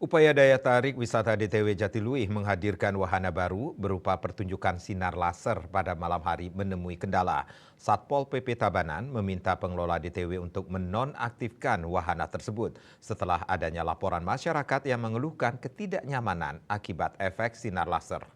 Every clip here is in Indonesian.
Upaya daya tarik wisata DTW Jatiluwih menghadirkan wahana baru berupa pertunjukan sinar laser pada malam hari menemui kendala. Satpol PP Tabanan meminta pengelola DTW untuk menonaktifkan wahana tersebut setelah adanya laporan masyarakat yang mengeluhkan ketidaknyamanan akibat efek sinar laser.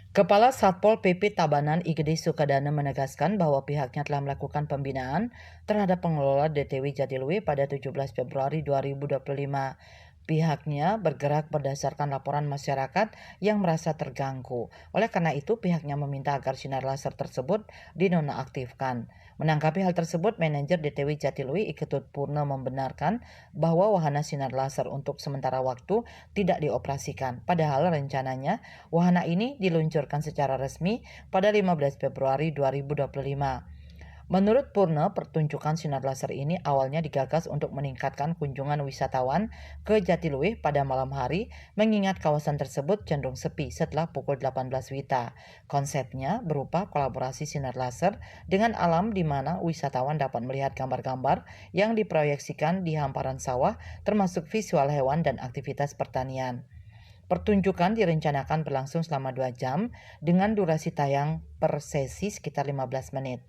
Kepala Satpol PP Tabanan Igede Sukadana menegaskan bahwa pihaknya telah melakukan pembinaan terhadap pengelola DTW Jatiluwih pada 17 Februari 2025. Pihaknya bergerak berdasarkan laporan masyarakat yang merasa terganggu. Oleh karena itu, pihaknya meminta agar sinar laser tersebut dinonaktifkan. Menanggapi hal tersebut, manajer DTW Jatiluwih Iketut Purna membenarkan bahwa wahana sinar laser untuk sementara waktu tidak dioperasikan. Padahal rencananya wahana ini diluncurkan secara resmi pada 15 Februari 2025. Menurut Purna, pertunjukan sinar laser ini awalnya digagas untuk meningkatkan kunjungan wisatawan ke Jatiluwih pada malam hari, mengingat kawasan tersebut cenderung sepi setelah pukul 18 WITA. Konsepnya berupa kolaborasi sinar laser dengan alam di mana wisatawan dapat melihat gambar-gambar yang diproyeksikan di hamparan sawah, termasuk visual hewan dan aktivitas pertanian. Pertunjukan direncanakan berlangsung selama 2 jam dengan durasi tayang per sesi sekitar 15 menit.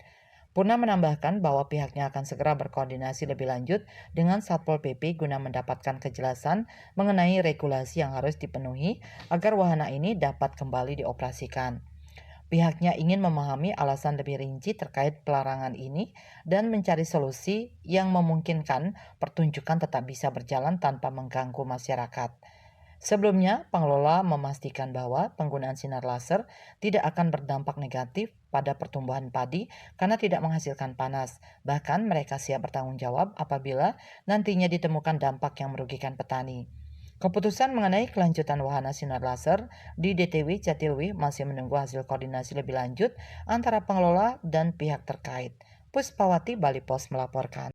Purna menambahkan bahwa pihaknya akan segera berkoordinasi lebih lanjut dengan Satpol PP guna mendapatkan kejelasan mengenai regulasi yang harus dipenuhi agar wahana ini dapat kembali dioperasikan. Pihaknya ingin memahami alasan lebih rinci terkait pelarangan ini dan mencari solusi yang memungkinkan pertunjukan tetap bisa berjalan tanpa mengganggu masyarakat. Sebelumnya, pengelola memastikan bahwa penggunaan sinar laser tidak akan berdampak negatif pada pertumbuhan padi karena tidak menghasilkan panas. Bahkan mereka siap bertanggung jawab apabila nantinya ditemukan dampak yang merugikan petani. Keputusan mengenai kelanjutan wahana sinar laser di DTW Jatiluwih masih menunggu hasil koordinasi lebih lanjut antara pengelola dan pihak terkait. Puspawati, Bali Pos melaporkan.